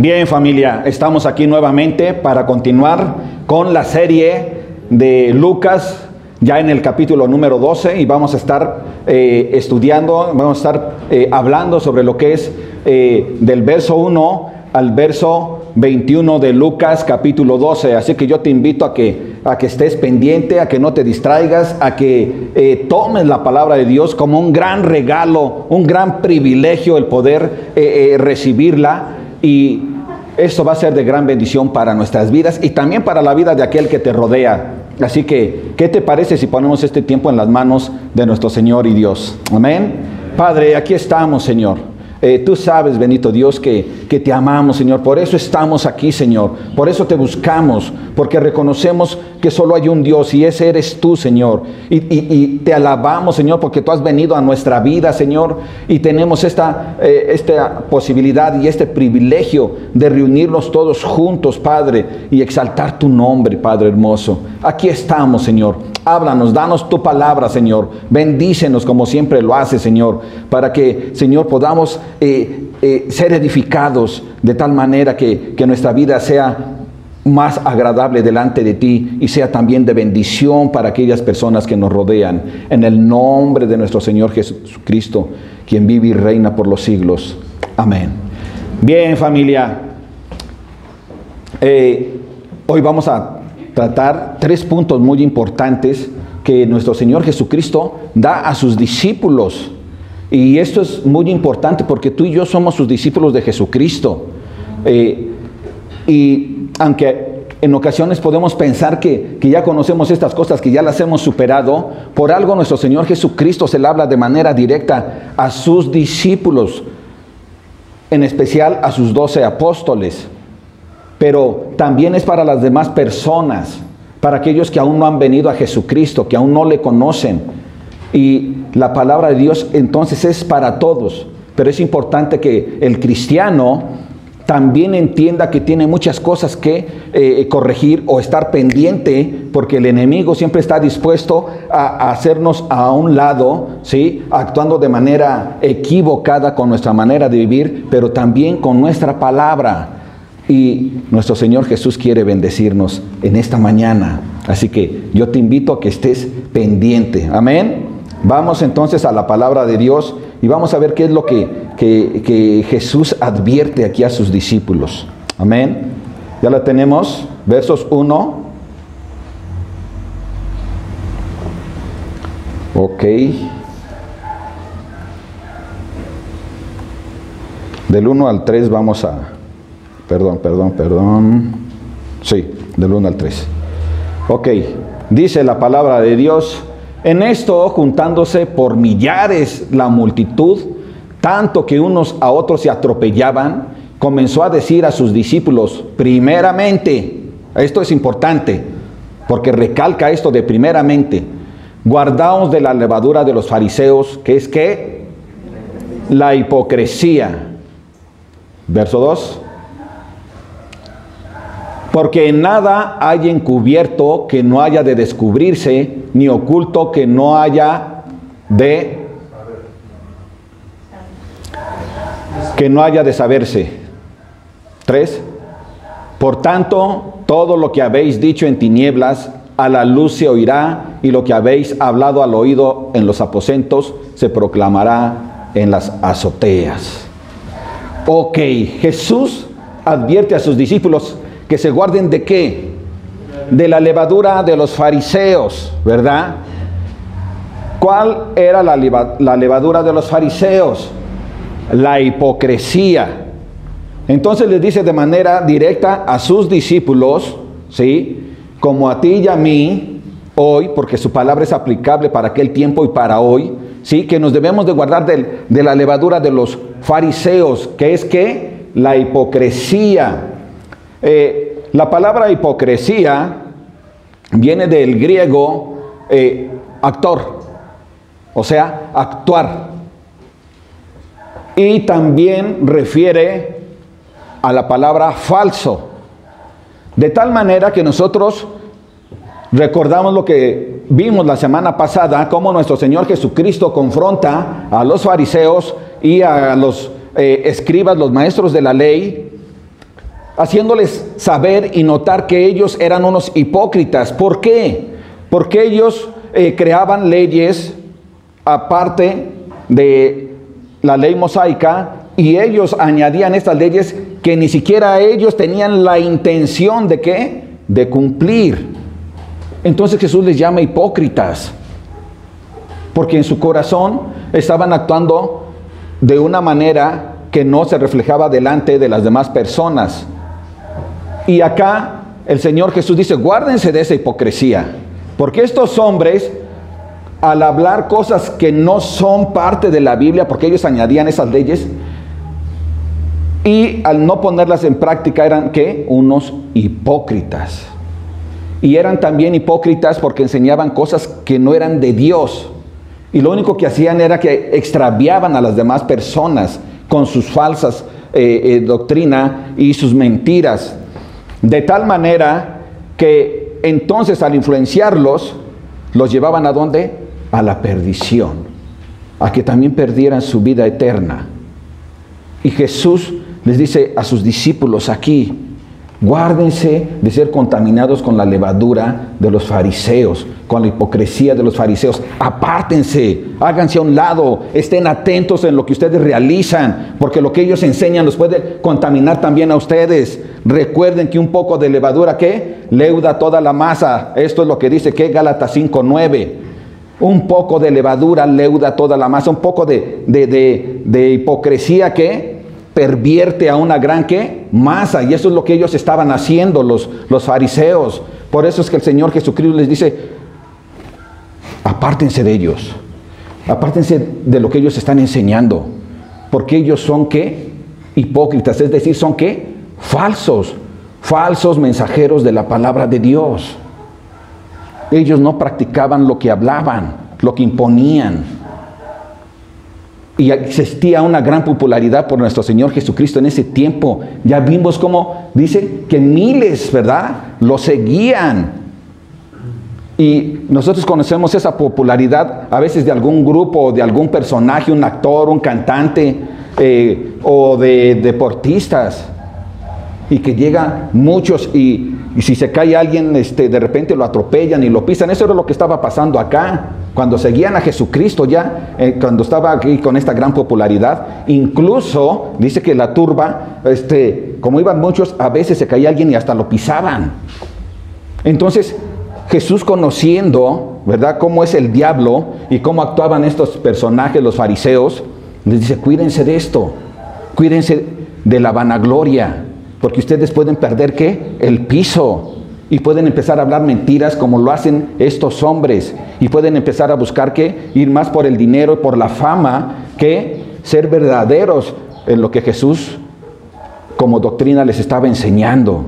Bien, familia, estamos aquí nuevamente para continuar con la serie de Lucas, ya en el capítulo número 12, y vamos a estar estudiando, vamos a estar hablando sobre lo que es del verso 1 al verso 21 de Lucas capítulo 12. Así que yo te invito a que estés pendiente, a que no te distraigas, a que tomes la palabra de Dios como un gran regalo, un gran privilegio el poder recibirla, y esto va a ser de gran bendición para nuestras vidas y también para la vida de aquel que te rodea. Así que, ¿qué te parece si ponemos este tiempo en las manos de nuestro Señor y Dios? Amén. Padre, aquí estamos, Señor. Tú sabes, bendito Dios, que te amamos, Señor. Por eso estamos aquí, Señor. Por eso te buscamos, porque reconocemos que solo hay un Dios y ese eres tú, Señor. Y te alabamos, Señor, porque tú has venido a nuestra vida, Señor, y tenemos esta posibilidad y este privilegio de reunirnos todos juntos, Padre, y exaltar tu nombre, Padre hermoso. Aquí estamos, Señor. Háblanos, danos tu palabra, Señor. Bendícenos como siempre lo hace, Señor, para que, Señor, podamos ser edificados de tal manera que nuestra vida sea más agradable delante de ti y sea también de bendición para aquellas personas que nos rodean. En el nombre de nuestro Señor Jesucristo, quien vive y reina por los siglos. Amén. Bien, familia. Hoy vamos a tratar 3 puntos muy importantes que nuestro Señor Jesucristo da a sus discípulos. Y esto es muy importante porque tú y yo somos sus discípulos de Jesucristo. Y aunque en ocasiones podemos pensar que ya conocemos estas cosas, que ya las hemos superado, por algo nuestro Señor Jesucristo se le habla de manera directa a sus discípulos, en especial a sus 12 apóstoles. Pero también es para las demás personas, para aquellos que aún no han venido a Jesucristo, que aún no le conocen. Y la palabra de Dios entonces es para todos. Pero es importante que el cristiano también entienda que tiene muchas cosas que corregir o estar pendiente, porque el enemigo siempre está dispuesto a hacernos a un lado, ¿sí? Actuando de manera equivocada con nuestra manera de vivir, pero también con nuestra palabra. Y nuestro Señor Jesús quiere bendecirnos en esta mañana. Así que yo te invito a que estés pendiente. Amén. Vamos entonces a la palabra de Dios y vamos a ver qué es lo que Jesús advierte aquí a sus discípulos. Amén. Ya la tenemos. Versos 1. Ok. Del 1 al 3 vamos a... Perdón. Sí, del 1 al 3. Ok, dice la palabra de Dios: en esto, juntándose por millares la multitud, tanto que unos a otros se atropellaban, comenzó a decir a sus discípulos, primeramente, esto es importante, porque recalca esto de primeramente, guardaos de la levadura de los fariseos, que es ¿qué? La hipocresía. Verso 2. Porque en nada hay encubierto que no haya de descubrirse, ni oculto que no haya de saberse. 3. Por tanto, todo lo que habéis dicho en tinieblas, a la luz se oirá, y lo que habéis hablado al oído en los aposentos, se proclamará en las azoteas. Ok, Jesús advierte a sus discípulos que se guarden ¿de qué? De la levadura de los fariseos, ¿verdad? ¿Cuál era la levadura de los fariseos? La hipocresía. Entonces les dice de manera directa a sus discípulos, ¿sí? Como a ti y a mí, hoy, porque su palabra es aplicable para aquel tiempo y para hoy, ¿sí? Que nos debemos de guardar de la levadura de los fariseos, que es ¿qué? La hipocresía. La palabra hipocresía viene del griego actor, o sea, actuar. Y también refiere a la palabra falso. De tal manera que nosotros recordamos lo que vimos la semana pasada, cómo nuestro Señor Jesucristo confronta a los fariseos y a los escribas, los maestros de la ley, haciéndoles saber y notar que ellos eran unos hipócritas. ¿Por qué? Porque ellos creaban leyes aparte de la ley mosaica, y ellos añadían estas leyes que ni siquiera ellos tenían la intención de ¿qué? De cumplir. Entonces Jesús les llama hipócritas, porque en su corazón estaban actuando de una manera que no se reflejaba delante de las demás personas. Y acá el Señor Jesús dice, guárdense de esa hipocresía, porque estos hombres, al hablar cosas que no son parte de la Biblia, porque ellos añadían esas leyes, y al no ponerlas en práctica eran ¿qué? Unos hipócritas. Y eran también hipócritas porque enseñaban cosas que no eran de Dios. Y lo único que hacían era que extraviaban a las demás personas con sus falsas doctrina y sus mentiras. De tal manera que entonces al influenciarlos, los llevaban ¿a dónde? A la perdición, a que también perdieran su vida eterna. Y Jesús les dice a sus discípulos aquí, guárdense de ser contaminados con la levadura de los fariseos, con la hipocresía de los fariseos. Apártense, háganse a un lado, estén atentos en lo que ustedes realizan, porque lo que ellos enseñan los puede contaminar también a ustedes. Recuerden que un poco de levadura, ¿qué? Leuda toda la masa. Esto es lo que dice, ¿qué? Gálatas 5:9. Un poco de levadura leuda toda la masa. Un poco de hipocresía, ¿qué? Pervierte a una gran ¿qué? Masa. Y eso es lo que ellos estaban haciendo, los fariseos. Por eso es que el Señor Jesucristo les dice, apártense de ellos, apártense de lo que ellos están enseñando, porque ellos son ¿qué? Hipócritas, es decir, son ¿qué? Falsos mensajeros de la palabra de Dios. Ellos no practicaban lo que hablaban, lo que imponían. Y existía una gran popularidad por nuestro Señor Jesucristo en ese tiempo. Ya vimos cómo dice que miles, ¿verdad?, lo seguían. Y nosotros conocemos esa popularidad a veces de algún grupo, de algún personaje, un actor, un cantante o de deportistas. Y que llegan muchos y si se cae alguien, de repente lo atropellan y lo pisan. Eso era lo que estaba pasando acá. Cuando seguían a Jesucristo ya, cuando estaba aquí con esta gran popularidad, incluso dice que la turba, como iban muchos, a veces se caía alguien y hasta lo pisaban. Entonces, Jesús, conociendo, ¿verdad?, cómo es el diablo y cómo actuaban estos personajes, los fariseos, les dice, cuídense de esto, cuídense de la vanagloria, porque ustedes pueden perder ¿qué? El piso. Y pueden empezar a hablar mentiras como lo hacen estos hombres. Y pueden empezar a buscar ¿qué? Ir más por el dinero, por la fama, que ser verdaderos en lo que Jesús como doctrina les estaba enseñando.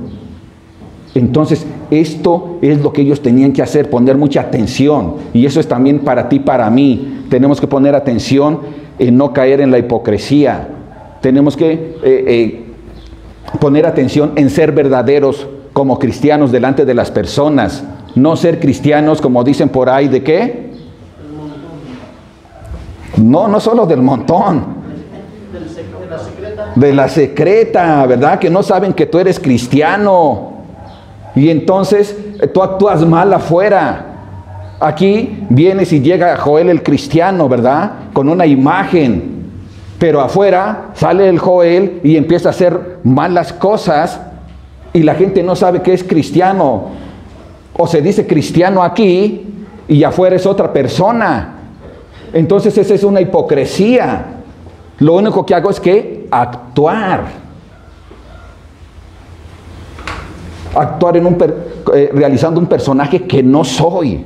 Entonces, esto es lo que ellos tenían que hacer, poner mucha atención. Y eso es también para ti, para mí. Tenemos que poner atención en no caer en la hipocresía. Tenemos que poner atención en ser verdaderos como cristianos delante de las personas. No ser cristianos, como dicen por ahí, ¿de qué? No solo del montón. De la secreta, ¿verdad? Que no saben que tú eres cristiano. Y entonces tú actúas mal afuera. Aquí vienes y llega Joel el cristiano, ¿verdad? Con una imagen. Pero afuera sale el Joel y empieza a hacer malas cosas. Y la gente no sabe que es cristiano. O se dice cristiano aquí y afuera es otra persona. Entonces esa es una hipocresía. Lo único que hago es que actuar realizando un personaje que no soy.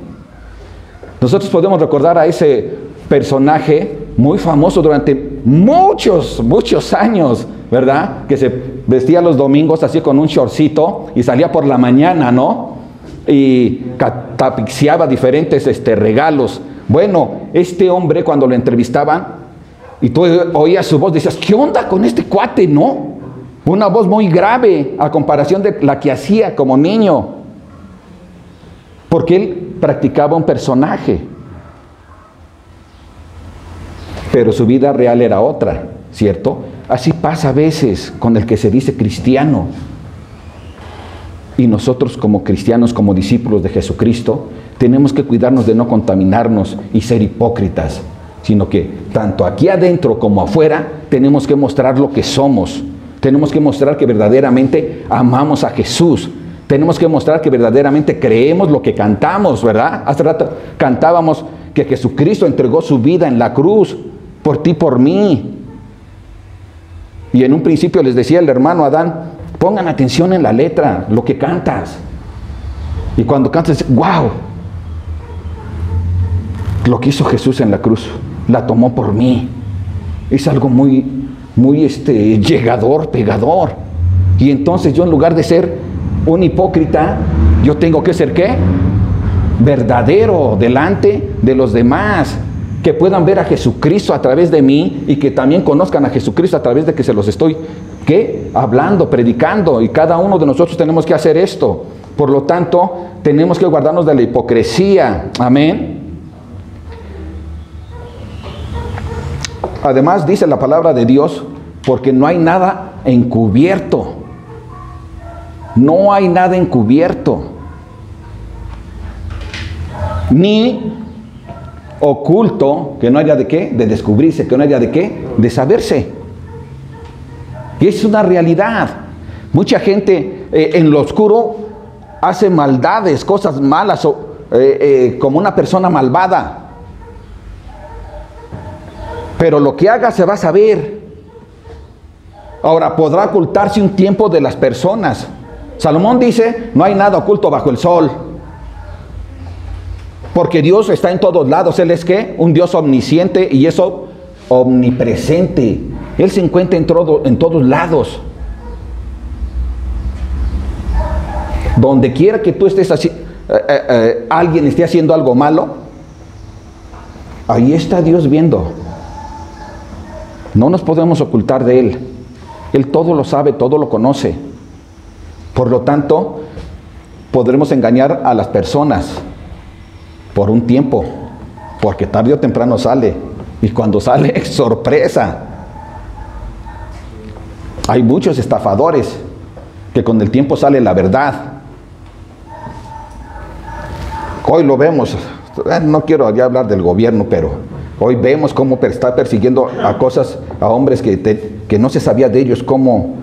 Nosotros podemos recordar a ese personaje muy famoso durante muchos años, ¿verdad? Que se vestía los domingos así con un shortcito y salía por la mañana, ¿no? Y catapixiaba diferentes regalos. Bueno, este hombre, cuando lo entrevistaban y tú oías su voz, decías, ¿qué onda con este cuate, no? Una voz muy grave a comparación de la que hacía como niño. Porque él practicaba un personaje. Pero su vida real era otra, ¿cierto? Así pasa a veces con el que se dice cristiano. Y nosotros como cristianos, como discípulos de Jesucristo, tenemos que cuidarnos de no contaminarnos y ser hipócritas, sino que tanto aquí adentro como afuera tenemos que mostrar lo que somos. Tenemos que mostrar que verdaderamente amamos a Jesús. Tenemos que mostrar que verdaderamente creemos lo que cantamos, ¿verdad? Hace rato cantábamos que Jesucristo entregó su vida en la cruz por ti, por mí. Y en un principio les decía el hermano Adán, pongan atención en la letra, lo que cantas. Y cuando cantas, wow, lo que hizo Jesús en la cruz, la tomó por mí. Es algo muy llegador, pegador. Y entonces yo, en lugar de ser un hipócrita, yo tengo que ser ¿qué? Verdadero delante de los demás, que puedan ver a Jesucristo a través de mí y que también conozcan a Jesucristo a través de que se los estoy ¿qué? Hablando, predicando, y cada uno de nosotros tenemos que hacer esto. Por lo tanto, tenemos que guardarnos de la hipocresía. Amén. Además dice la palabra de Dios, porque no hay nada encubierto. No hay nada encubierto, ni oculto, que no haya de qué, de descubrirse, que no haya de qué, de saberse. Y es una realidad. Mucha gente en lo oscuro hace maldades, cosas malas, como una persona malvada. Pero lo que haga se va a saber. Ahora, podrá ocultarse un tiempo de las personas. Salomón dice, no hay nada oculto bajo el sol. Porque Dios está en todos lados. Él es ¿qué? Un Dios omnisciente y eso omnipresente. Él se encuentra en todos lados. Donde quiera que tú estés así, alguien esté haciendo algo malo, ahí está Dios viendo. No nos podemos ocultar de Él. Él todo lo sabe, todo lo conoce. Por lo tanto, podremos engañar a las personas por un tiempo, porque tarde o temprano sale. Y cuando sale, sorpresa. Hay muchos estafadores que con el tiempo sale la verdad. Hoy lo vemos, no quiero ya hablar del gobierno, pero hoy vemos cómo está persiguiendo a hombres que no se sabía de ellos cómo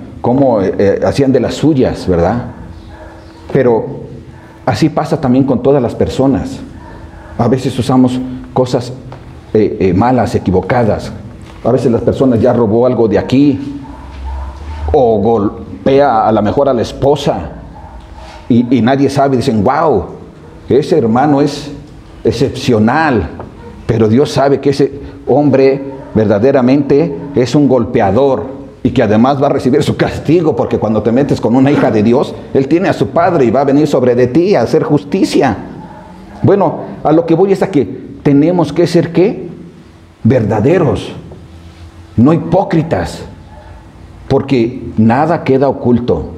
hacían de las suyas, ¿verdad? Pero así pasa también con todas las personas. A veces usamos cosas malas, equivocadas. A veces las personas ya robó algo de aquí, o golpea a lo mejor a la esposa, y nadie sabe. Dicen, wow, ese hermano es excepcional, pero Dios sabe que ese hombre verdaderamente es un golpeador y que además va a recibir su castigo, porque cuando te metes con una hija de Dios, Él tiene a su Padre y va a venir sobre de ti a hacer justicia. Bueno, a lo que voy es a que tenemos que ser ¿qué? Verdaderos, no hipócritas, porque nada queda oculto.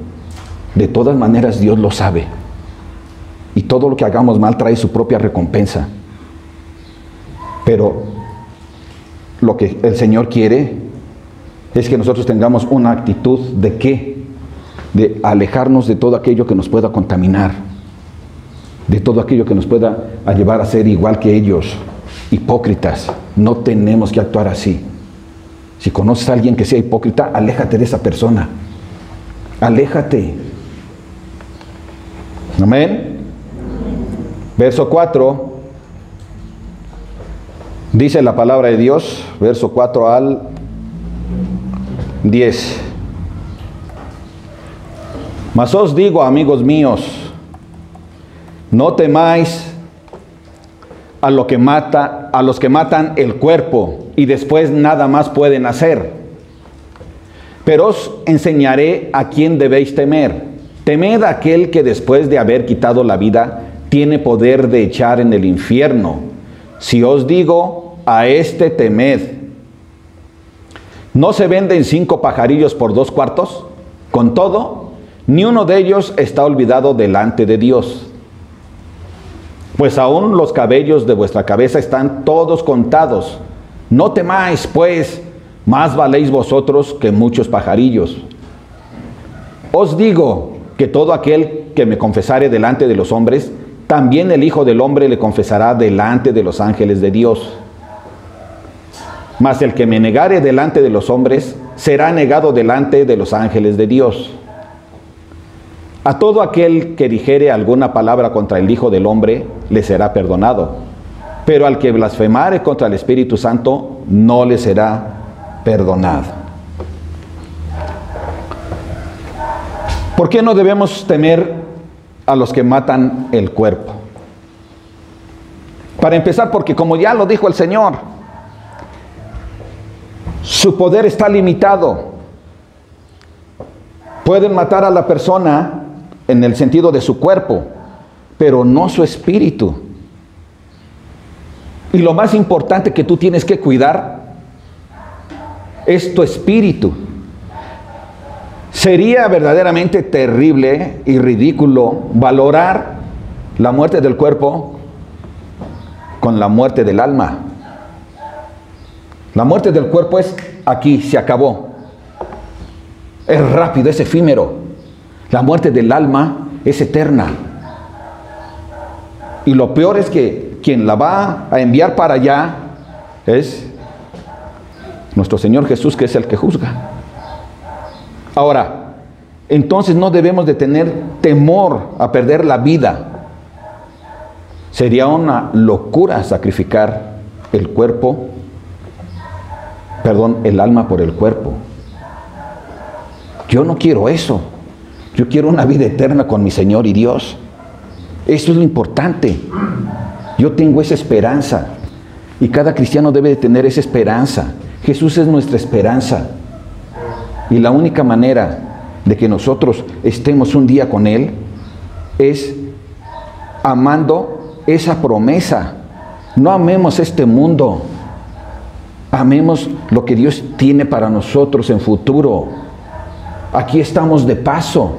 De todas maneras Dios lo sabe, y todo lo que hagamos mal trae su propia recompensa. Pero lo que el Señor quiere es que nosotros tengamos una actitud de ¿qué? De alejarnos de todo aquello que nos pueda contaminar, de todo aquello que nos pueda llevar a ser igual que ellos, hipócritas. No tenemos que actuar así. Si conoces a alguien que sea hipócrita, aléjate de esa persona. Aléjate. Amén. Verso 4. Dice la palabra de Dios, verso 4 al 10. Mas os digo, amigos míos, no temáis a los que matan el cuerpo y después nada más pueden hacer. Pero os enseñaré a quién debéis temer. Temed a aquel que después de haber quitado la vida tiene poder de echar en el infierno. Si os digo, a este temed. ¿No se venden 5 pajarillos por 2 cuartos? Con todo, ni uno de ellos está olvidado delante de Dios. Pues aún los cabellos de vuestra cabeza están todos contados. No temáis, pues, más valéis vosotros que muchos pajarillos. Os digo que todo aquel que me confesare delante de los hombres, también el Hijo del Hombre le confesará delante de los ángeles de Dios. Mas el que me negare delante de los hombres, será negado delante de los ángeles de Dios. A todo aquel que dijere alguna palabra contra el Hijo del Hombre, le será perdonado. Pero al que blasfemare contra el Espíritu Santo, no le será perdonado. ¿Por qué no debemos temer a los que matan el cuerpo? Para empezar, porque como ya lo dijo el Señor, su poder está limitado. Pueden matar a la persona en el sentido de su cuerpo, pero no su espíritu. Y lo más importante que tú tienes que cuidar es tu espíritu. Sería verdaderamente terrible y ridículo valorar la muerte del cuerpo con la muerte del alma. La muerte del cuerpo es aquí, se acabó. Es rápido, es efímero. La muerte del alma es eterna. Y lo peor es que quien la va a enviar para allá es nuestro Señor Jesús, que es el que juzga. Ahora, entonces no debemos de tener temor a perder la vida. Sería una locura sacrificar el cuerpo, el alma por el cuerpo. Yo no quiero eso. Yo quiero una vida eterna con mi Señor y Dios. Eso es lo importante. Yo tengo esa esperanza. Y cada cristiano debe de tener esa esperanza. Jesús es nuestra esperanza. Y la única manera de que nosotros estemos un día con Él es amando esa promesa. No amemos este mundo. Amemos lo que Dios tiene para nosotros en futuro. Aquí estamos de paso.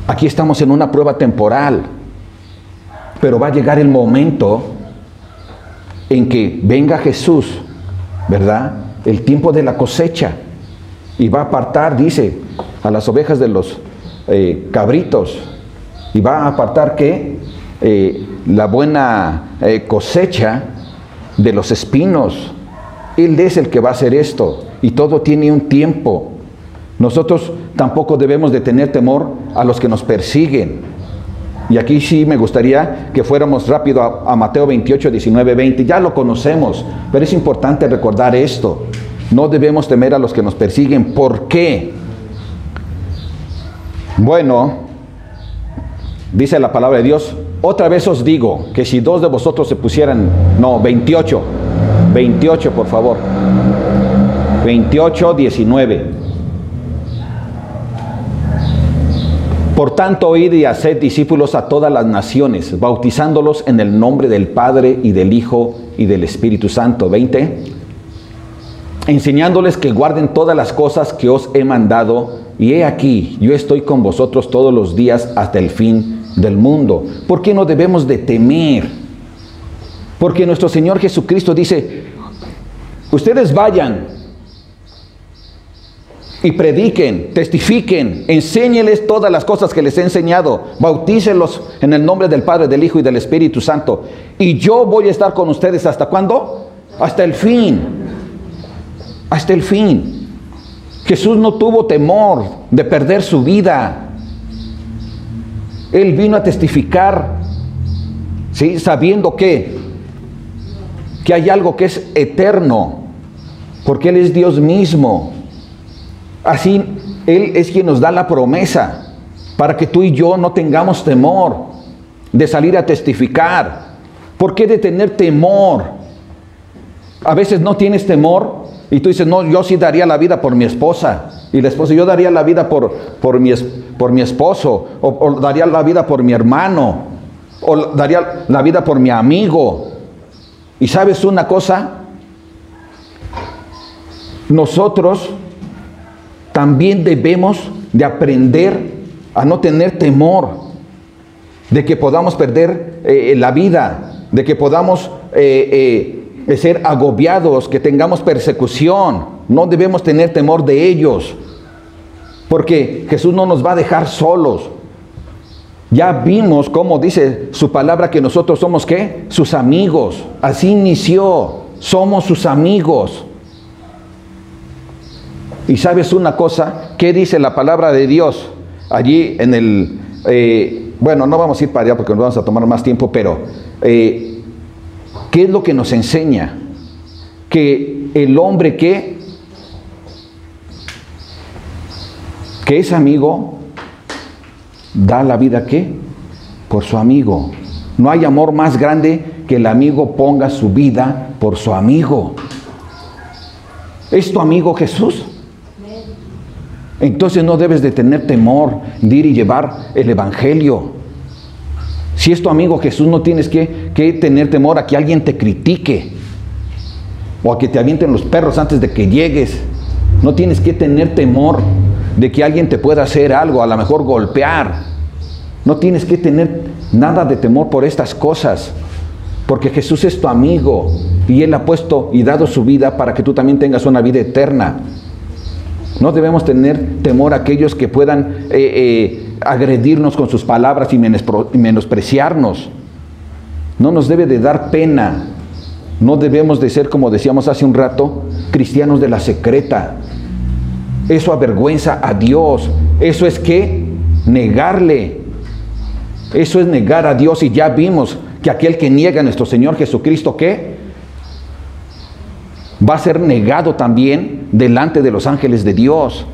Aquí estamos en una prueba temporal. Pero va a llegar el momento en que venga Jesús, ¿verdad? El tiempo de la cosecha. Y va a apartar, dice, a las ovejas de los cabritos. Y va a apartar ¿qué? La buena cosecha de los espinos. Él es el que va a hacer esto. Y todo tiene un tiempo. Nosotros tampoco debemos de tener temor a los que nos persiguen. Y aquí sí me gustaría que fuéramos rápido a Mateo 28, 19, 20. Ya lo conocemos, pero es importante recordar esto. No debemos temer a los que nos persiguen. ¿Por qué? Bueno, dice la palabra de Dios, otra vez os digo que si dos de vosotros se pusieran, 28, por favor, 28, 19. Por tanto, id y haced discípulos a todas las naciones, bautizándolos en el nombre del Padre y del Hijo y del Espíritu Santo. 20. Enseñándoles que guarden todas las cosas que os he mandado, y he aquí, yo estoy con vosotros todos los días hasta el fin del mundo. ¿Por qué no debemos de temer? Porque nuestro Señor Jesucristo dice, ustedes vayan y prediquen, testifiquen, enséñeles todas las cosas que les he enseñado, bautícelos en el nombre del Padre, del Hijo y del Espíritu Santo. Y yo voy a estar con ustedes, ¿hasta cuándo? Hasta el fin. Hasta el fin. Jesús no tuvo temor de perder su vida. Él vino a testificar, ¿sí? Sabiendo que hay algo que es eterno, porque Él es Dios mismo. Así, Él es quien nos da la promesa para que tú y yo no tengamos temor de salir a testificar. ¿Por qué de tener temor? A veces no tienes temor y tú dices, no, yo sí daría la vida por mi esposa. Y la esposa, yo daría la vida por mi esposo, o daría la vida por mi hermano, o daría la vida por mi amigo. Y ¿sabes una cosa? Nosotros también debemos de aprender a no tener temor de que podamos perder la vida, de que podamos ser agobiados, que tengamos persecución. No debemos tener temor de ellos. Porque Jesús no nos va a dejar solos. Ya vimos cómo dice su palabra que nosotros somos, ¿qué? Sus amigos. Así inició. Somos sus amigos. Y sabes una cosa, ¿qué dice la palabra de Dios? Allí en el, bueno, no vamos a ir para allá porque nos vamos a tomar más tiempo, pero ¿qué es lo que nos enseña? Que el hombre que es amigo, da la vida, ¿qué? Por su amigo. No hay amor más grande que el amigo ponga su vida por su amigo. ¿Es tu amigo Jesús? Entonces no debes de tener temor de ir y llevar el evangelio. Si es tu amigo Jesús, no tienes que tener temor a que alguien te critique o a que te avienten los perros antes de que llegues. No tienes que tener temor de que alguien te pueda hacer algo, a lo mejor golpear. No tienes que tener nada de temor por estas cosas, porque Jesús es tu amigo y Él ha puesto y dado su vida para que tú también tengas una vida eterna. No debemos tener temor a aquellos que puedan agredirnos con sus palabras y menospreciarnos. No nos debe de dar pena. No debemos de ser, como decíamos hace un rato, cristianos de la secreta. Eso avergüenza a Dios. Eso es ¿qué? Negarle. Eso es negar a Dios, y ya vimos que aquel que niega a nuestro Señor Jesucristo, ¿qué? Va a ser negado también delante de los ángeles de Dios.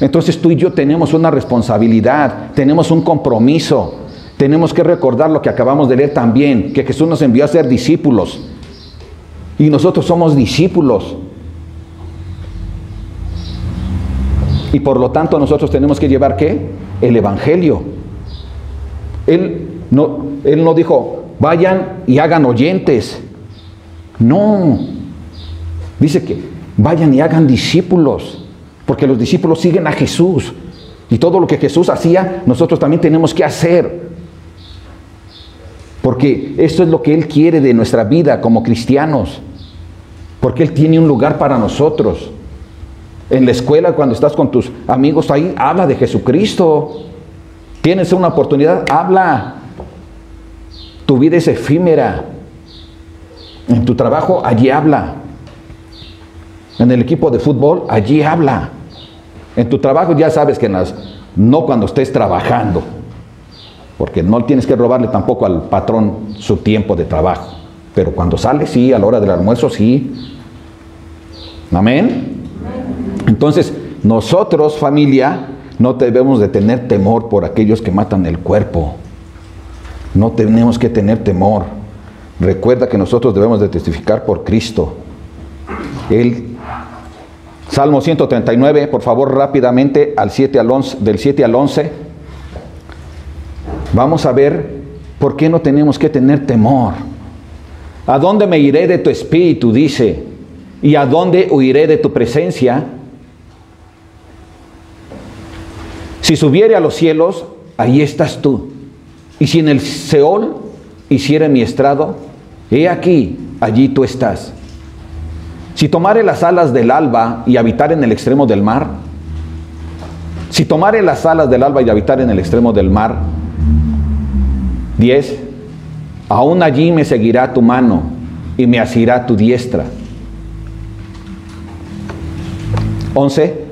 Entonces tú y yo tenemos una responsabilidad, tenemos un compromiso. Tenemos que recordar lo que acabamos de leer también, que Jesús nos envió a ser discípulos. Y nosotros somos discípulos. Y por lo tanto nosotros tenemos que llevar ¿qué? El evangelio. Él no dijo, vayan y hagan oyentes. No. Dice que vayan y hagan discípulos. Porque los discípulos siguen a Jesús. Y todo lo que Jesús hacía, nosotros también tenemos que hacer. Porque esto es lo que Él quiere de nuestra vida como cristianos. Porque Él tiene un lugar para nosotros. En la escuela, cuando estás con tus amigos ahí, habla de Jesucristo. Tienes una oportunidad, habla. Tu vida es efímera. En tu trabajo, allí habla. En el equipo de fútbol, allí habla. En tu trabajo ya sabes que no cuando estés trabajando. Porque no tienes que robarle tampoco al patrón su tiempo de trabajo. Pero cuando sales, sí, a la hora del almuerzo, sí. Amén. Entonces, nosotros, familia, no debemos de tener temor por aquellos que matan el cuerpo. No tenemos que tener temor. Recuerda que nosotros debemos de testificar por Cristo. Salmo 139, por favor, rápidamente, del 7 al 11. Vamos a ver por qué no tenemos que tener temor. ¿A dónde me iré de tu espíritu? Dice. ¿Y a dónde huiré de tu presencia? Si subiere a los cielos, ahí estás tú. Y si en el Seol hiciere mi estrado, he aquí, allí tú estás. Si tomare las alas del alba y habitar en el extremo del mar, si tomare las alas del alba y habitar en el extremo del mar, 10, aún allí me seguirá tu mano y me asirá tu diestra. 11,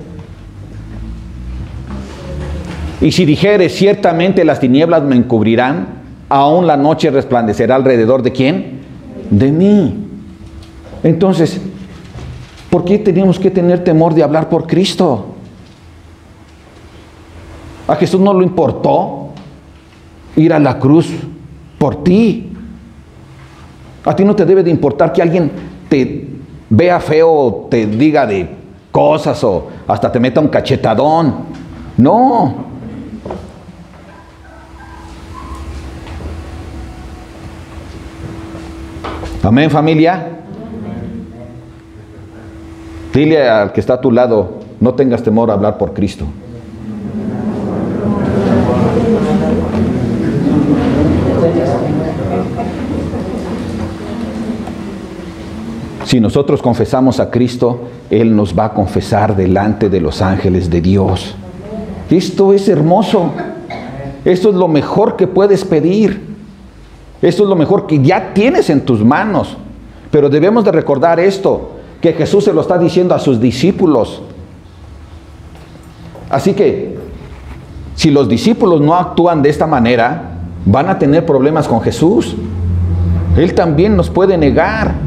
y si dijere, ciertamente las tinieblas me encubrirán, aún la noche resplandecerá alrededor de ¿quién? De mí. Entonces, ¿por qué tenemos que tener temor de hablar por Cristo? A Jesús no le importó ir a la cruz por ti. A ti no te debe de importar que alguien te vea feo o te diga de cosas o hasta te meta un cachetadón. No. Amén, familia. Dile al que está a tu lado, no tengas temor a hablar por Cristo. Si nosotros confesamos a Cristo, Él nos va a confesar delante de los ángeles de Dios. Esto es hermoso. Esto es lo mejor que puedes pedir. Esto es lo mejor que ya tienes en tus manos. Pero debemos de recordar esto, que Jesús se lo está diciendo a sus discípulos. Así que, si los discípulos no actúan de esta manera, van a tener problemas con Jesús. Él también nos puede negar.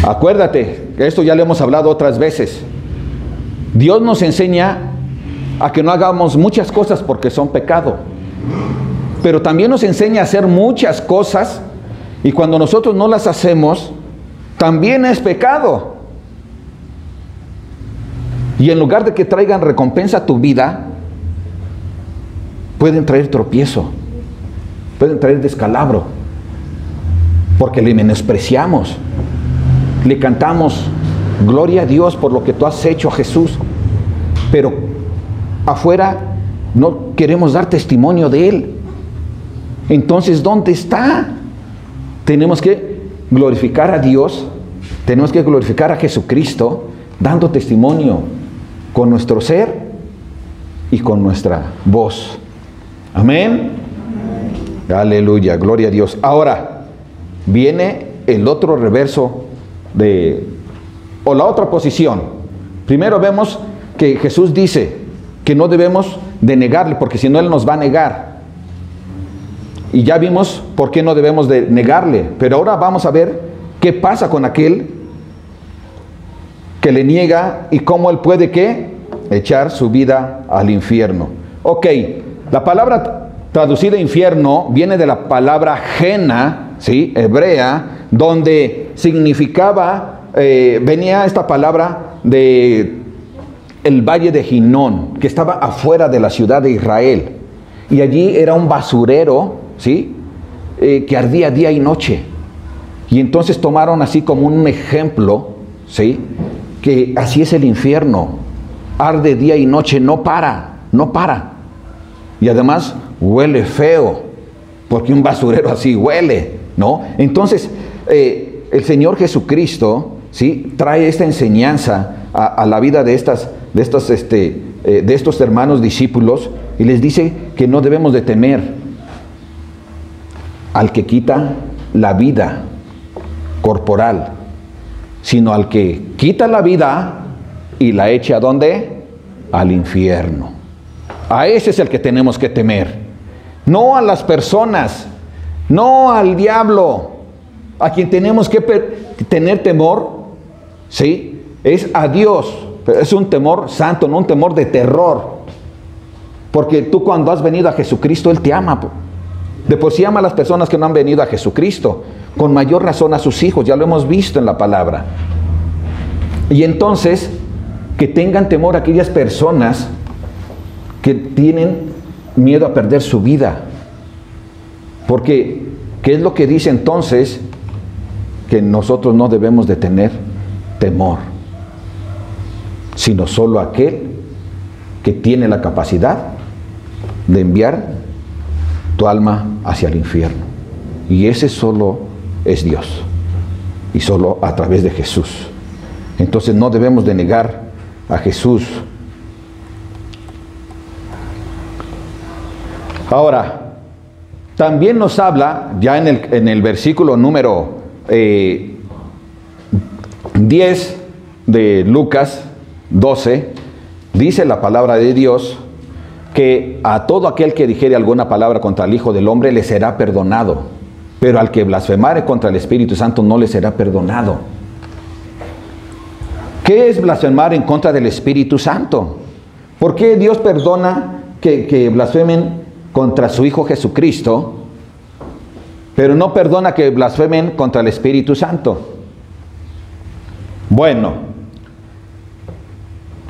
Acuérdate, que esto ya lo hemos hablado otras veces. Dios nos enseña a que no hagamos muchas cosas porque son pecado. Pero también nos enseña a hacer muchas cosas y cuando nosotros no las hacemos, también es pecado. Y en lugar de que traigan recompensa a tu vida, pueden traer tropiezo, pueden traer descalabro, porque le menospreciamos, le cantamos gloria a Dios por lo que tú has hecho, Jesús, pero afuera no queremos dar testimonio de Él. Entonces, ¿dónde está? Tenemos que glorificar a Dios, tenemos que glorificar a Jesucristo, dando testimonio con nuestro ser y con nuestra voz. Amén. Aleluya, gloria a Dios. Ahora, viene el otro reverso o la otra posición. Primero vemos que Jesús dice que no debemos de negarle, porque si no Él nos va a negar. Y ya vimos por qué no debemos de negarle. Pero ahora vamos a ver qué pasa con aquel que le niega y cómo él puede ¿qué? Echar su vida al infierno. Ok, la palabra traducida infierno viene de la palabra Gena, ¿sí? Hebrea, donde significaba, venía esta palabra de el valle de Ginón, que estaba afuera de la ciudad de Israel. Y allí era un basurero, ¿sí? Que ardía día y noche. Y entonces tomaron así como un ejemplo, ¿sí? Que así es el infierno. Arde día y noche, no para. Y además huele feo, porque un basurero así huele, ¿no? Entonces, el Señor Jesucristo, ¿sí? Trae esta enseñanza a la vida de estos hermanos discípulos y les dice que no debemos de temer al que quita la vida corporal, sino al que quita la vida y la echa ¿a dónde? Al infierno. A ese es el que tenemos que temer. No a las personas, no al diablo. A quien tenemos que tener temor, ¿sí? Es a Dios. Pero es un temor santo, no un temor de terror. Porque tú cuando has venido a Jesucristo, Él te ama. De por sí ama a las personas que no han venido a Jesucristo. Con mayor razón a sus hijos, ya lo hemos visto en la palabra. Y entonces, que tengan temor aquellas personas que tienen miedo a perder su vida. Porque, ¿qué es lo que dice entonces? Que nosotros no debemos de tener temor, sino solo aquel que tiene la capacidad de enviar tu alma hacia el infierno. Y ese solo es Dios. Y solo a través de Jesús. Entonces no debemos de negar a Jesús. Ahora, también nos habla, ya en el versículo número 10 de Lucas 12, dice la palabra de Dios que a todo aquel que dijere alguna palabra contra el Hijo del Hombre le será perdonado, pero al que blasfemare contra el Espíritu Santo no le será perdonado. ¿Qué es blasfemar en contra del Espíritu Santo? ¿Por qué Dios perdona que blasfemen contra su Hijo Jesucristo, pero no perdona que blasfemen contra el Espíritu Santo? Bueno,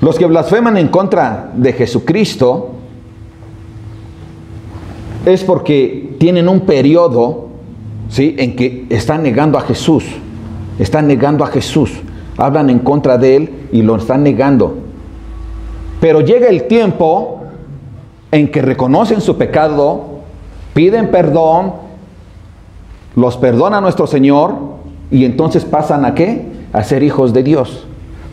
los que blasfeman en contra de Jesucristo es porque tienen un periodo, ¿sí?, en que están negando a Jesús. Están negando a Jesús. Hablan en contra de Él y lo están negando. Pero llega el tiempo en que reconocen su pecado, piden perdón, los perdona nuestro Señor y entonces pasan ¿a qué? A ser hijos de Dios.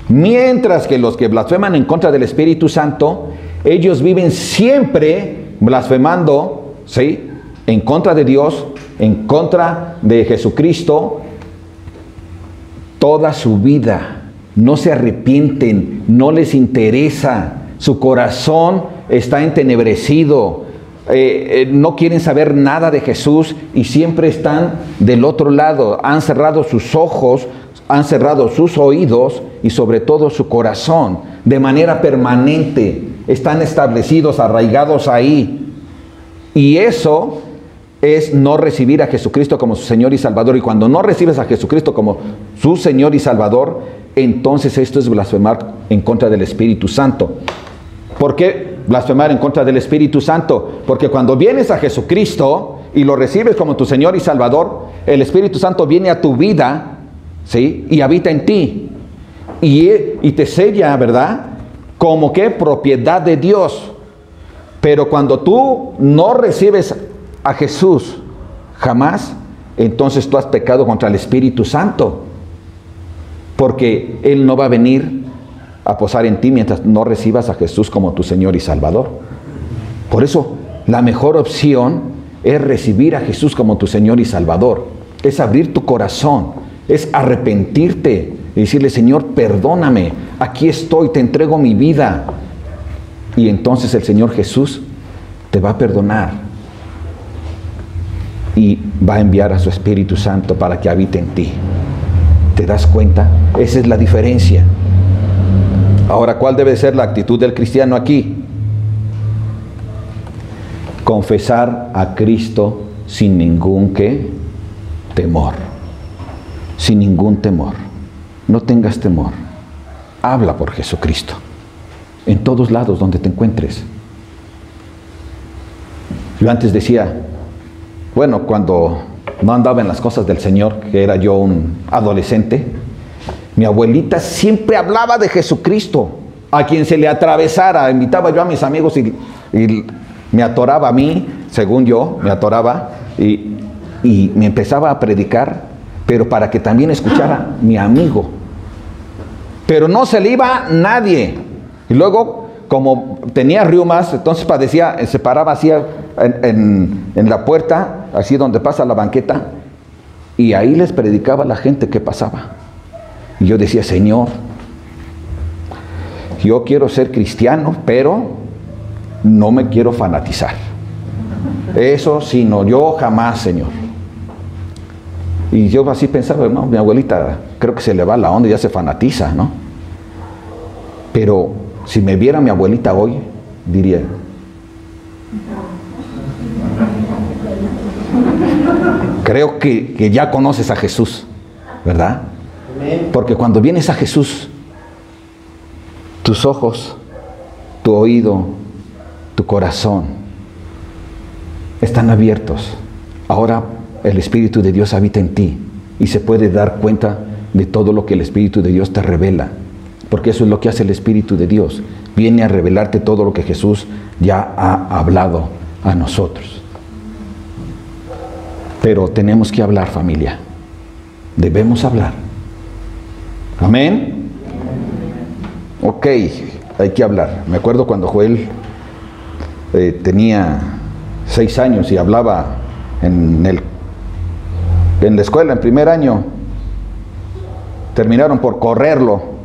Mientras que los que blasfeman en contra del Espíritu Santo, ellos viven siempre blasfemando, ¿sí?, en contra de Dios, en contra de Jesucristo, toda su vida. No se arrepienten, no les interesa, su corazón está entenebrecido, no quieren saber nada de Jesús y siempre están del otro lado. Han cerrado sus ojos, han cerrado sus oídos y sobre todo su corazón de manera permanente. Están establecidos, arraigados ahí. Y eso es no recibir a Jesucristo como su Señor y Salvador. Y cuando no recibes a Jesucristo como su Señor y Salvador, entonces esto es blasfemar en contra del Espíritu Santo. ¿Por qué blasfemar en contra del Espíritu Santo? Porque cuando vienes a Jesucristo y lo recibes como tu Señor y Salvador, el Espíritu Santo viene a tu vida, ¿sí?, y habita en ti. Y te sella, ¿verdad?, como que propiedad de Dios. Pero cuando tú no recibes a Jesús jamás, entonces tú has pecado contra el Espíritu Santo, porque Él no va a venir a posar en ti mientras no recibas a Jesús como tu Señor y Salvador. Por eso la mejor opción es recibir a Jesús como tu Señor y Salvador, es abrir tu corazón, es arrepentirte y decirle: Señor, perdóname, aquí estoy, te entrego mi vida. Y entonces el Señor Jesús te va a perdonar y va a enviar a su Espíritu Santo para que habite en ti. ¿Te das cuenta? Esa es la diferencia. Ahora, ¿cuál debe ser la actitud del cristiano aquí? Confesar a Cristo sin ningún ¿qué? Temor. Sin ningún temor. No tengas temor. Habla por Jesucristo. En todos lados donde te encuentres. Yo antes decía, bueno, cuando no andaba en las cosas del Señor, que era yo un adolescente, mi abuelita siempre hablaba de Jesucristo. A quien se le atravesara, invitaba yo a mis amigos y me atoraba a mí, según yo, me atoraba y me empezaba a predicar, pero para que también escuchara mi amigo. Pero no se le iba nadie. Y luego, como tenía riumas, entonces padecía, se paraba así en la puerta, así donde pasa la banqueta, y ahí les predicaba a la gente que pasaba. Y yo decía: Señor, yo quiero ser cristiano, pero no me quiero fanatizar. Eso sí, no, yo jamás, Señor. Y yo así pensaba, no, mi abuelita creo que se le va la onda y ya se fanatiza, ¿no? Pero si me viera mi abuelita hoy, diría: creo que ya conoces a Jesús, ¿verdad? Porque cuando vienes a Jesús, tus ojos, tu oído, tu corazón están abiertos. Ahora el Espíritu de Dios habita en ti y se puede dar cuenta de todo lo que el Espíritu de Dios te revela. Porque eso es lo que hace el Espíritu de Dios. Viene a revelarte todo lo que Jesús ya ha hablado a nosotros. Pero tenemos que hablar, familia. Debemos hablar. Amén. Ok, hay que hablar. Me acuerdo cuando Joel tenía 6 años y hablaba en la escuela, en primer año. Terminaron por correrlo.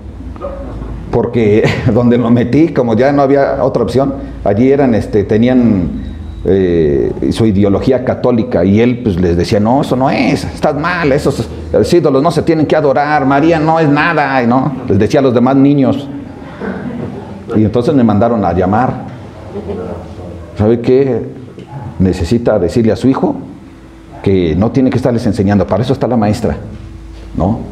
Porque donde lo metí, como ya no había otra opción, allí eran, tenían su ideología católica, y él pues les decía: no, eso no es, estás mal, esos ídolos no se tienen que adorar, María no es nada, ¿no? Les decía a los demás niños. Y entonces me mandaron a llamar. ¿Sabe qué? Necesita decirle a su hijo que no tiene que estarles enseñando, para eso está la maestra, ¿no?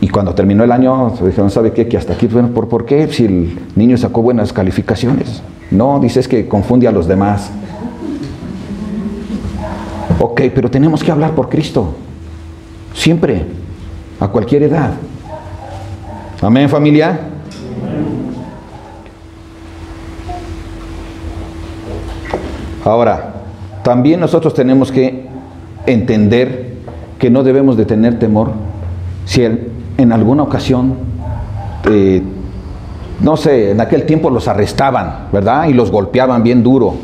Y cuando terminó el año, dijeron: ¿sabe qué? Que hasta aquí, bueno, ¿por qué? Si el niño sacó buenas calificaciones. No, dice, es que confunde a los demás. Ok, pero tenemos que hablar por Cristo. Siempre, a cualquier edad. Amén, familia. Ahora, también nosotros tenemos que entender que no debemos de tener temor si en alguna ocasión, no sé, en aquel tiempo los arrestaban, ¿verdad? Y los golpeaban bien duro,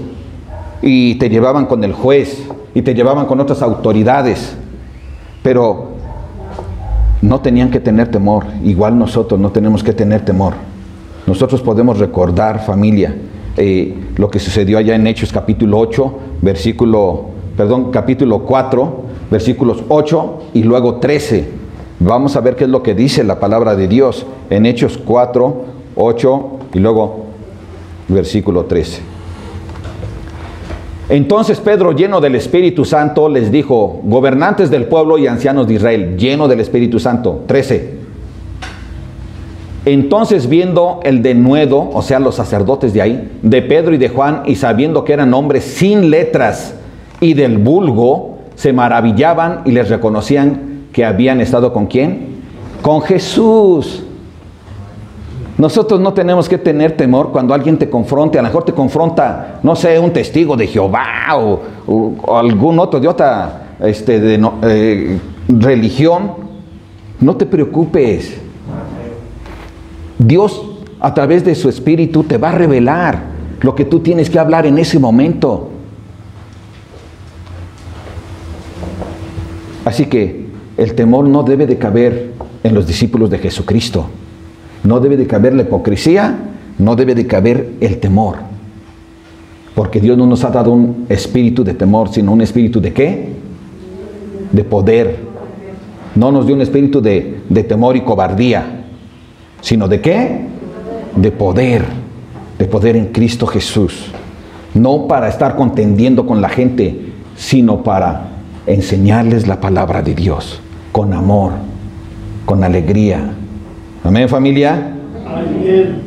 y te llevaban con el juez, y te llevaban con otras autoridades, pero no tenían que tener temor. Igual nosotros no tenemos que tener temor. Nosotros podemos recordar, familia, lo que sucedió allá en Hechos capítulo 4, versículos 8 y luego 13. Vamos a ver qué es lo que dice la palabra de Dios en Hechos 4, 8 y luego versículo 13. Entonces Pedro, lleno del Espíritu Santo, les dijo: gobernantes del pueblo y ancianos de Israel, lleno del Espíritu Santo. 13. Entonces, viendo el denuedo, o sea, los sacerdotes de ahí, de Pedro y de Juan, y sabiendo que eran hombres sin letras y del vulgo, se maravillaban y les reconocían que habían estado ¿con quién? Con Jesús. Nosotros no tenemos que tener temor cuando alguien te confronte. A lo mejor te confronta, no sé, un testigo de Jehová o algún otro de otra religión. No te preocupes. Dios, a través de su Espíritu, te va a revelar lo que tú tienes que hablar en ese momento. Así que el temor no debe de caber en los discípulos de Jesucristo. No debe de caber la hipocresía, no debe de caber el temor. Porque Dios no nos ha dado un espíritu de temor, sino un espíritu ¿de qué? De poder. No nos dio un espíritu de temor y cobardía, sino ¿de qué? De poder en Cristo Jesús. No para estar contendiendo con la gente, sino para enseñarles la palabra de Dios, con amor, con alegría. Amén, familia. Amén.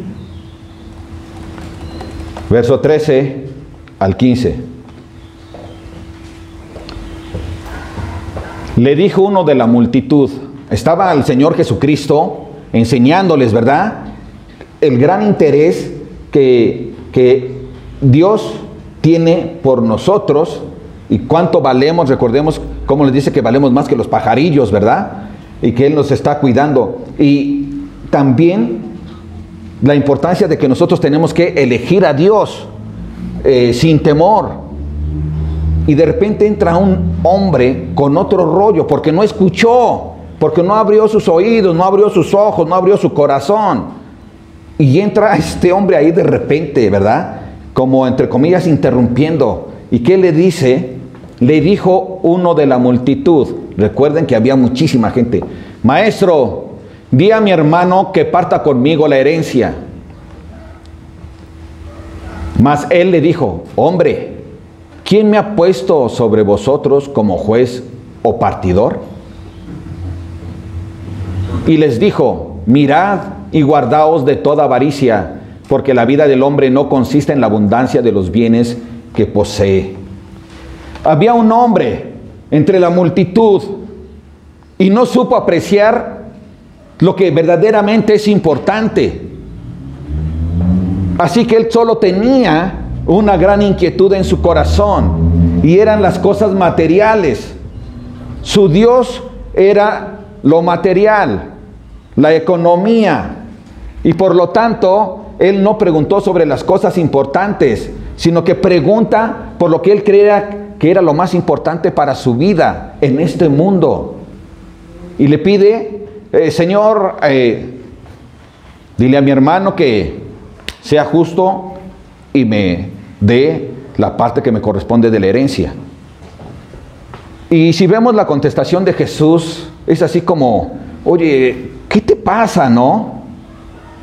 Verso 13 al 15. Le dijo uno de la multitud. Estaba el Señor Jesucristo enseñándoles, ¿verdad?, el gran interés que Dios tiene por nosotros y cuánto valemos. Recordemos cómo les dice que valemos más que los pajarillos, ¿verdad? Y que Él nos está cuidando. Y también la importancia de que nosotros tenemos que elegir a Dios sin temor. Y de repente entra un hombre con otro rollo, porque no escuchó, porque no abrió sus oídos, no abrió sus ojos, no abrió su corazón. Y entra este hombre ahí de repente, ¿verdad? Como entre comillas interrumpiendo. ¿Y qué le dice? Le dijo uno de la multitud. Recuerden que había muchísima gente. Maestro, di a mi hermano que parta conmigo la herencia. Mas él le dijo: hombre, ¿quién me ha puesto sobre vosotros como juez o partidor? Y les dijo: mirad y guardaos de toda avaricia, porque la vida del hombre no consiste en la abundancia de los bienes que posee. Había un hombre entre la multitud y no supo apreciar lo que verdaderamente es importante. Así que él solo tenía una gran inquietud en su corazón, y eran las cosas materiales. Su Dios era lo material, la economía, y por lo tanto él no preguntó sobre las cosas importantes, sino que pregunta por lo que él creía que era lo más importante para su vida en este mundo. Y le pide: Señor, dile a mi hermano que sea justo y me dé la parte que me corresponde de la herencia. Y si vemos la contestación de Jesús, es así como: oye, ¿qué te pasa, no?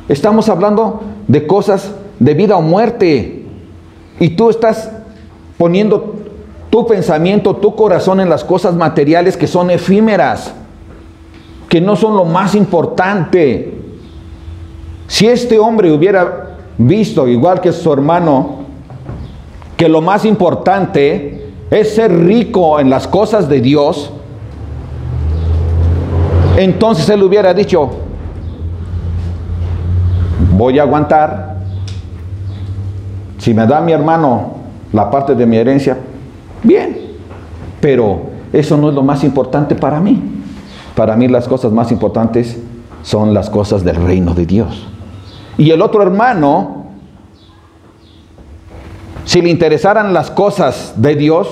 Estamos hablando de cosas de vida o muerte, y tú estás poniendo tu pensamiento, tu corazón en las cosas materiales que son efímeras, que no son lo más importante. Si este hombre hubiera visto, igual que su hermano, que lo más importante es ser rico en las cosas de Dios, entonces él hubiera dicho: voy a aguantar, si me da mi hermano la parte de mi herencia, bien. Pero eso no es lo más importante para mí. Para mí las cosas más importantes son las cosas del reino de Dios. Y el otro hermano, si le interesaran las cosas de Dios,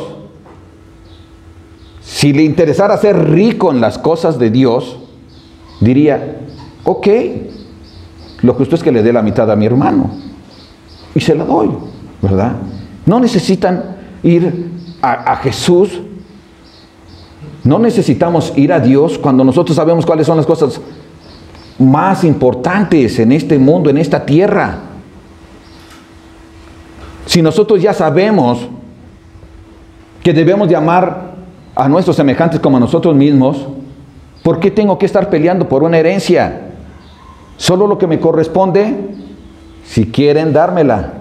si le interesara ser rico en las cosas de Dios, diría, ok, lo justo es que le dé la mitad a mi hermano. Y se la doy, ¿verdad? No necesitan ir a Jesús. No necesitamos ir a Dios cuando nosotros sabemos cuáles son las cosas más importantes en este mundo, en esta tierra. Si nosotros ya sabemos que debemos de amar a nuestros semejantes como a nosotros mismos, ¿por qué tengo que estar peleando por una herencia? Solo lo que me corresponde, si quieren dármela.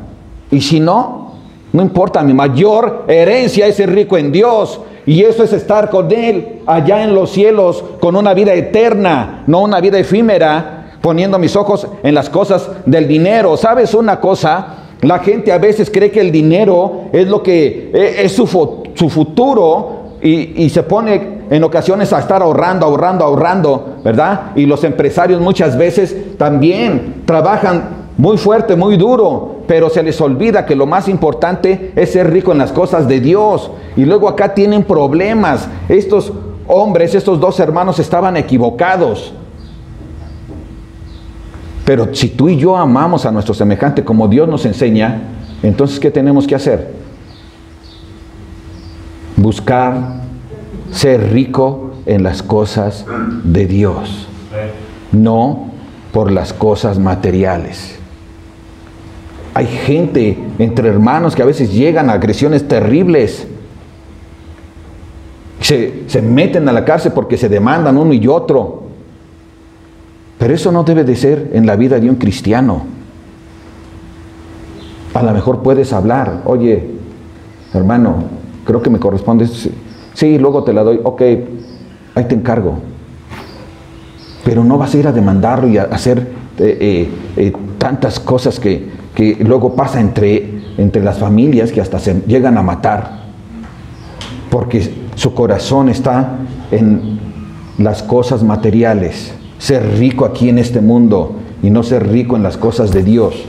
Y si no, no importa, mi mayor herencia es ser rico en Dios. Y eso es estar con Él allá en los cielos, con una vida eterna, no una vida efímera, poniendo mis ojos en las cosas del dinero. ¿Sabes una cosa? La gente a veces cree que el dinero es lo que es su futuro y se pone en ocasiones a estar ahorrando, ¿verdad? Y los empresarios muchas veces también trabajan muy fuerte, muy duro, pero se les olvida que lo más importante es ser rico en las cosas de Dios. Y luego acá tienen problemas. Estos hombres, estos dos hermanos estaban equivocados. Pero si tú y yo amamos a nuestro semejante como Dios nos enseña, entonces ¿qué tenemos que hacer? Buscar ser rico en las cosas de Dios, no por las cosas materiales. Hay gente entre hermanos que a veces llegan a agresiones terribles. Se meten a la cárcel porque se demandan uno y otro. Pero eso no debe de ser en la vida de un cristiano. A lo mejor puedes hablar, oye, hermano, creo que me corresponde. Sí, luego te la doy, ok, ahí te encargo. Pero no vas a ir a demandarlo y a hacer tantas cosas que luego pasa entre las familias, que hasta se llegan a matar. Porque su corazón está en las cosas materiales. Ser rico aquí en este mundo y no ser rico en las cosas de Dios.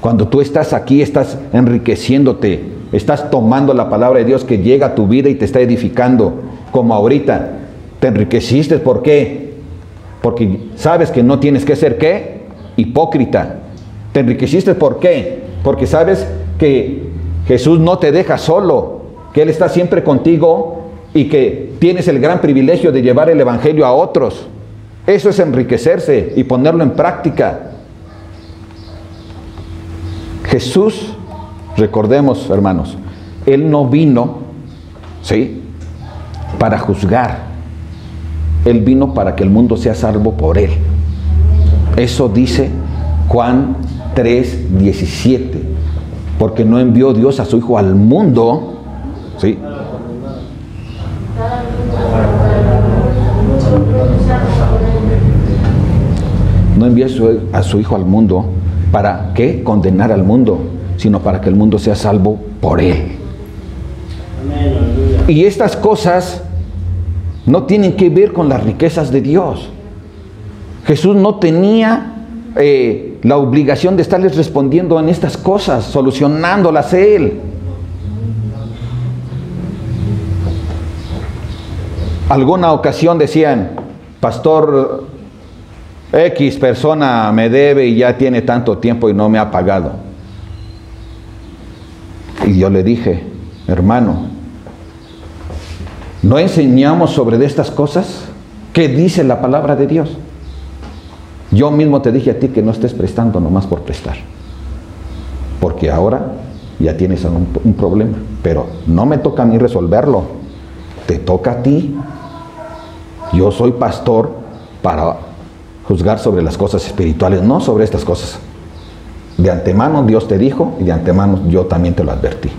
Cuando tú estás aquí, estás enriqueciéndote, estás tomando la palabra de Dios que llega a tu vida y te está edificando, como ahorita. Te enriqueciste, ¿por qué? Porque sabes que no tienes que ser, ¿qué? Hipócrita. Te enriqueciste, ¿por qué? Porque sabes que Jesús no te deja solo, que Él está siempre contigo y que tienes el gran privilegio de llevar el evangelio a otros. Eso es enriquecerse y ponerlo en práctica. Jesús, recordemos, hermanos, Él no vino, ¿sí?, para juzgar. Él vino para que el mundo sea salvo por Él. Eso dice Juan 3:17. Porque no envió Dios a su Hijo al mundo, ¿sí?, no envió a su Hijo al mundo para ¿qué? Condenar al mundo, sino para que el mundo sea salvo por Él. Y estas cosas no tienen que ver con las riquezas de Dios. Jesús no tenía la obligación de estarles respondiendo en estas cosas, solucionándolas Él. Alguna ocasión decían, pastor, X persona me debe y ya tiene tanto tiempo y no me ha pagado. Y yo le dije, hermano, ¿no enseñamos sobre estas cosas? ¿Qué dice la palabra de Dios? Yo mismo te dije a ti que no estés prestando nomás por prestar. Porque ahora ya tienes un problema. Pero no me toca a mí resolverlo. Te toca a ti. Yo soy pastor para juzgar sobre las cosas espirituales, no sobre estas cosas. De antemano Dios te dijo y de antemano yo también te lo advertí.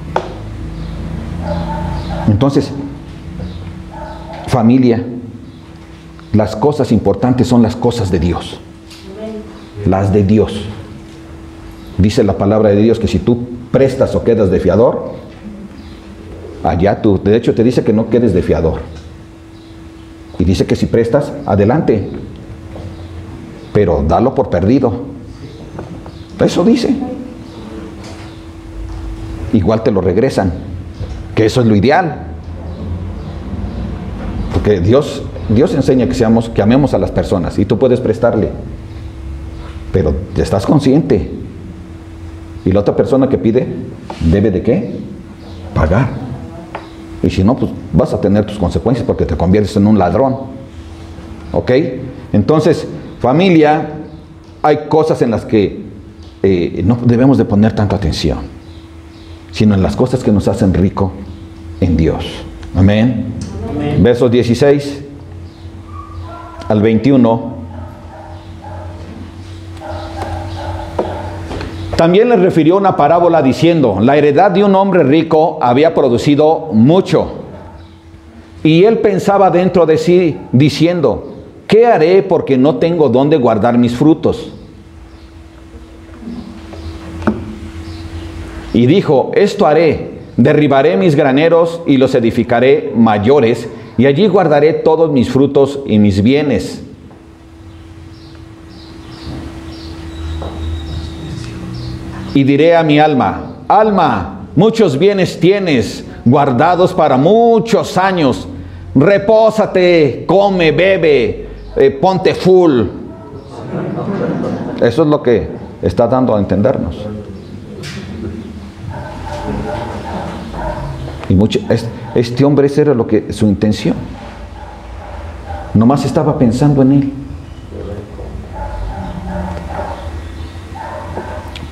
Entonces, familia, las cosas importantes son las cosas de Dios. Las de Dios. Dice la palabra de Dios que si tú prestas o quedas de fiador, allá tú. De hecho, te dice que no quedes de fiador. Y dice que si prestas, adelante. Pero dalo por perdido. Eso dice. Igual te lo regresan. Que eso es lo ideal. Porque Dios enseña que amemos a las personas. Y tú puedes prestarle. Pero te estás consciente. Y la otra persona que pide, ¿debe de qué? Pagar. Y si no, pues vas a tener tus consecuencias porque te conviertes en un ladrón. ¿Ok? Entonces, familia, hay cosas en las que no debemos de poner tanta atención, sino en las cosas que nos hacen rico en Dios. Amén. Amén. Versos 16 al 21. También les refirió una parábola diciendo: la heredad de un hombre rico había producido mucho. Y él pensaba dentro de sí, diciendo: ¿qué haré porque no tengo dónde guardar mis frutos? Y dijo: esto haré, derribaré mis graneros y los edificaré mayores, y allí guardaré todos mis frutos y mis bienes. Y diré a mi alma: alma, muchos bienes tienes, guardados para muchos años. Repósate, come, bebe, ponte full. Eso es lo que está dando a entendernos. Y este hombre, esa era su intención. Nomás estaba pensando en él.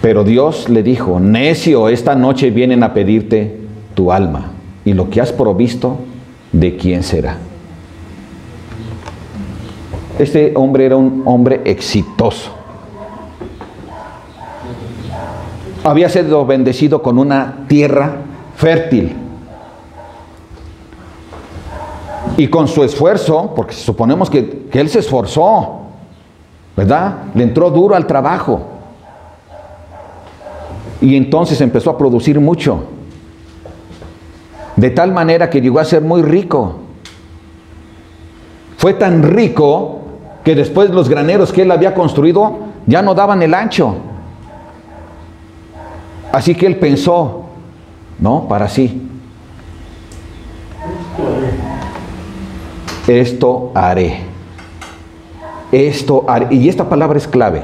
Pero Dios le dijo: necio, esta noche vienen a pedirte tu alma, y lo que has provisto, ¿de quién será? Este hombre era un hombre exitoso. Había sido bendecido con una tierra fértil. Y con su esfuerzo, porque suponemos que él se esforzó, ¿verdad? Le entró duro al trabajo. Y entonces empezó a producir mucho. De tal manera que llegó a ser muy rico. Fue tan rico que después los graneros que él había construido ya no daban el ancho. Así que él pensó, ¿no? Para sí: esto haré. Esto haré. Y esta palabra es clave.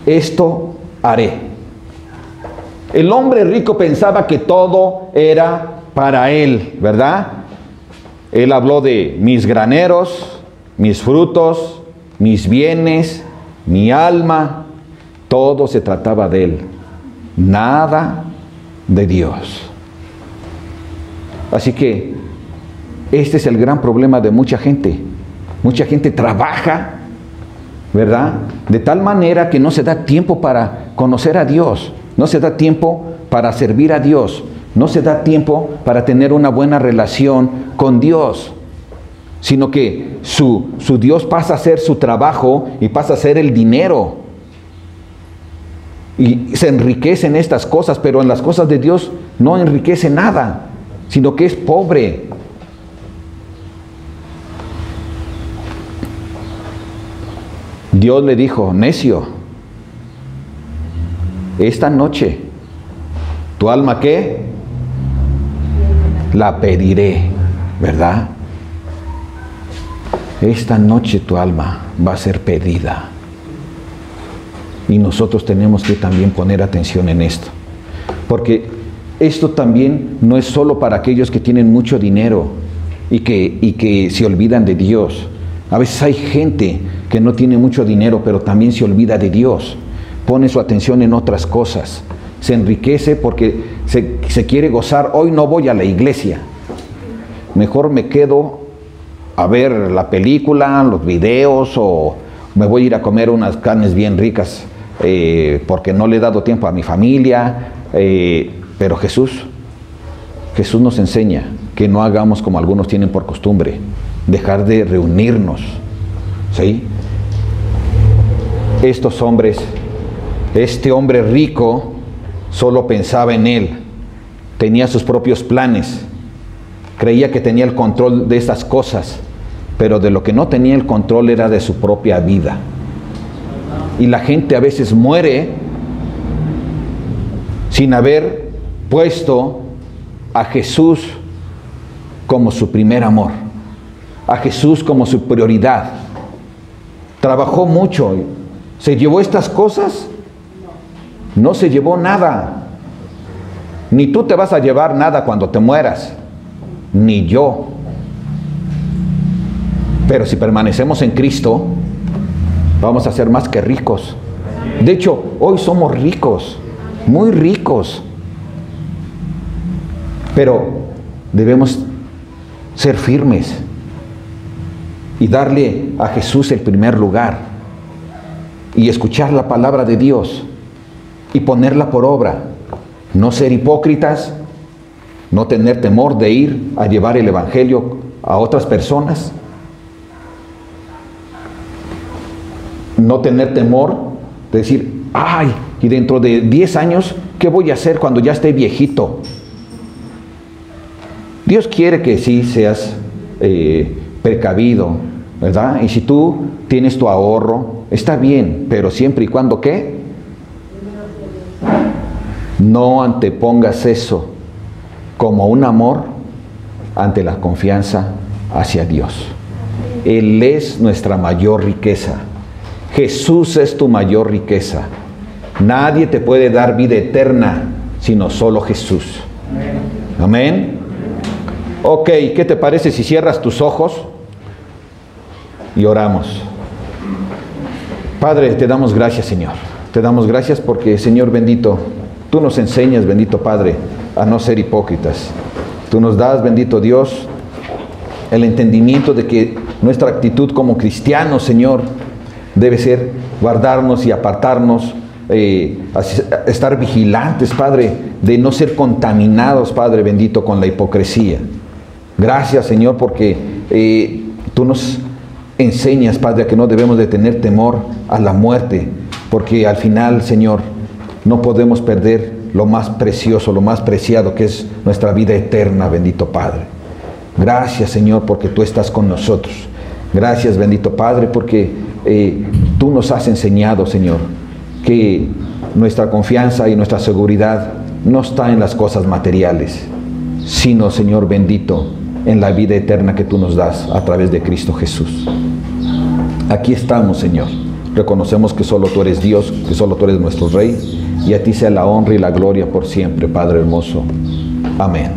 Esto haré. El hombre rico pensaba que todo era para él, ¿verdad? Él habló de mis graneros, mis frutos, mis bienes, mi alma. Todo se trataba de él. Nada de Dios. Así que este es el gran problema de mucha gente. Mucha gente trabaja, ¿verdad? De tal manera que no se da tiempo para conocer a Dios. No se da tiempo para servir a Dios. No se da tiempo para tener una buena relación con Dios. Sino que su Dios pasa a ser su trabajo y pasa a ser el dinero. Y se enriquece en estas cosas, pero en las cosas de Dios no enriquece nada, sino que es pobre. Dios le dijo: necio, esta noche, ¿tu alma qué? La pediré, ¿verdad? Esta noche tu alma va a ser pedida. Y nosotros tenemos que también poner atención en esto. Porque esto también no es solo para aquellos que tienen mucho dinero y que se olvidan de Dios. A veces hay gente que no tiene mucho dinero, pero también se olvida de Dios. Pone su atención en otras cosas. Se enriquece porque se quiere gozar. Hoy no voy a la iglesia. Mejor me quedo a ver la película, los videos, o me voy a ir a comer unas carnes bien ricas porque no le he dado tiempo a mi familia. Pero Jesús nos enseña que no hagamos como algunos tienen por costumbre, dejar de reunirnos, ¿sí? Estos hombres, este hombre rico solo pensaba en él, tenía sus propios planes, creía que tenía el control de estas cosas, pero de lo que no tenía el control era de su propia vida. Y la gente a veces muere sin haber puesto a Jesús como su primer amor, a Jesús como su prioridad. Trabajó mucho, ¿se llevó estas cosas? No se llevó nada. Ni tú te vas a llevar nada cuando te mueras, ni yo. Pero si permanecemos en Cristo, vamos a ser más que ricos. De hecho, hoy somos ricos, muy ricos. Pero debemos ser firmes y darle a Jesús el primer lugar y escuchar la palabra de Dios y ponerla por obra. No ser hipócritas, no tener temor de ir a llevar el evangelio a otras personas, no tener temor de decir, ay, y dentro de 10 años, ¿qué voy a hacer cuando ya esté viejito? Dios quiere que sí seas precavido, ¿verdad? Y si tú tienes tu ahorro, está bien, pero siempre y cuando, ¿qué? No antepongas eso como un amor ante la confianza hacia Dios. Él es nuestra mayor riqueza. Jesús es tu mayor riqueza. Nadie te puede dar vida eterna sino solo Jesús. Amén. Ok, ¿qué te parece si cierras tus ojos y oramos? Padre, te damos gracias, Señor. Te damos gracias porque, Señor bendito, tú nos enseñas, bendito Padre, a no ser hipócritas. Tú nos das, bendito Dios, el entendimiento de que nuestra actitud como cristianos, Señor, debe ser guardarnos y apartarnos, estar vigilantes, Padre, de no ser contaminados, Padre bendito, con la hipocresía. Gracias, Señor, porque tú nos enseñas, Padre, a que no debemos de tener temor a la muerte, porque al final, Señor, no podemos perder lo más precioso, lo más preciado, que es nuestra vida eterna, bendito Padre. Gracias, Señor, porque tú estás con nosotros. Gracias, bendito Padre, porque tú nos has enseñado, Señor, que nuestra confianza y nuestra seguridad no está en las cosas materiales, sino, Señor bendito, en la vida eterna que tú nos das a través de Cristo Jesús. Aquí estamos, Señor. Reconocemos que solo tú eres Dios, que solo tú eres nuestro Rey, y a ti sea la honra y la gloria por siempre, Padre hermoso. Amén.